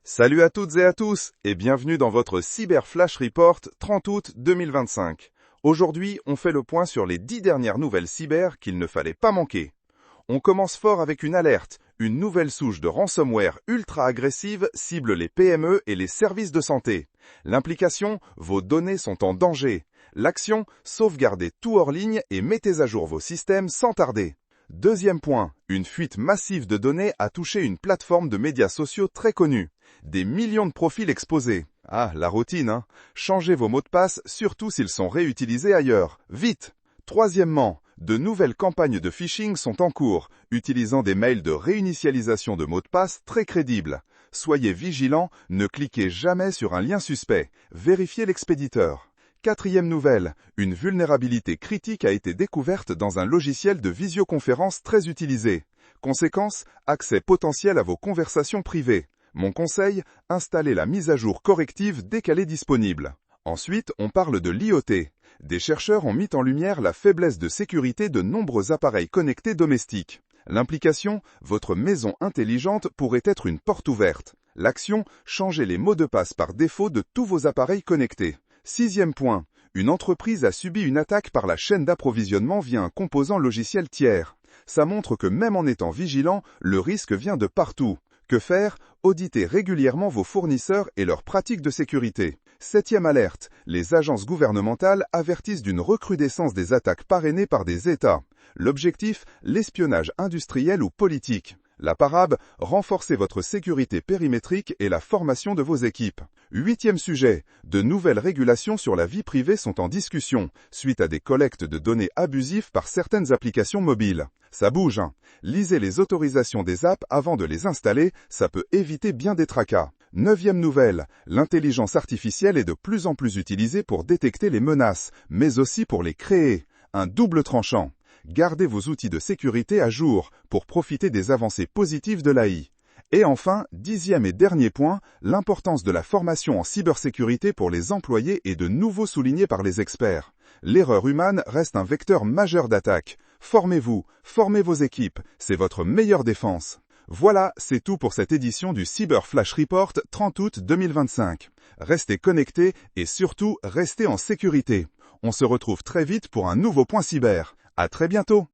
Salut à toutes et à tous et bienvenue dans votre Cyber Flash Report 30 août 2025. Aujourd'hui, on fait le point sur les 10 dernières nouvelles cyber qu'il ne fallait pas manquer. On commence fort avec une alerte. Une nouvelle souche de ransomware ultra agressive cible les PME et les services de santé. L'implication, vos données sont en danger. L'action, sauvegardez tout hors ligne et mettez à jour vos systèmes sans tarder. Deuxième point, une fuite massive de données a touché une plateforme de médias sociaux très connue. Des millions de profils exposés. Ah, la routine, hein. Changez vos mots de passe, surtout s'ils sont réutilisés ailleurs. Vite! Troisièmement, de nouvelles campagnes de phishing sont en cours, utilisant des mails de réinitialisation de mots de passe très crédibles. Soyez vigilants, ne cliquez jamais sur un lien suspect. Vérifiez l'expéditeur. Quatrième nouvelle, une vulnérabilité critique a été découverte dans un logiciel de visioconférence très utilisé. Conséquence, accès potentiel à vos conversations privées. Mon conseil, installez la mise à jour corrective dès qu'elle est disponible. Ensuite, on parle de l'IoT. Des chercheurs ont mis en lumière la faiblesse de sécurité de nombreux appareils connectés domestiques. L'implication, votre maison intelligente pourrait être une porte ouverte. L'action, changez les mots de passe par défaut de tous vos appareils connectés. Sixième point, une entreprise a subi une attaque par la chaîne d'approvisionnement via un composant logiciel tiers. Ça montre que même en étant vigilant, le risque vient de partout. Que faire? Auditez régulièrement vos fournisseurs et leurs pratiques de sécurité. Septième alerte, les agences gouvernementales avertissent d'une recrudescence des attaques parrainées par des États. L'objectif, l'espionnage industriel ou politique. La parade, renforcez votre sécurité périmétrique et la formation de vos équipes. Huitième sujet, de nouvelles régulations sur la vie privée sont en discussion, suite à des collectes de données abusives par certaines applications mobiles. Ça bouge, hein. Lisez les autorisations des apps avant de les installer, ça peut éviter bien des tracas. Neuvième nouvelle, l'intelligence artificielle est de plus en plus utilisée pour détecter les menaces, mais aussi pour les créer. Un double tranchant. Gardez vos outils de sécurité à jour pour profiter des avancées positives de l'AI. Et enfin, dixième et dernier point, l'importance de la formation en cybersécurité pour les employés est de nouveau soulignée par les experts. L'erreur humaine reste un vecteur majeur d'attaque. Formez-vous, formez vos équipes, c'est votre meilleure défense. Voilà, c'est tout pour cette édition du Cyber Flash Report 30 août 2025. Restez connectés et surtout, restez en sécurité. On se retrouve très vite pour un nouveau point cyber. À très bientôt!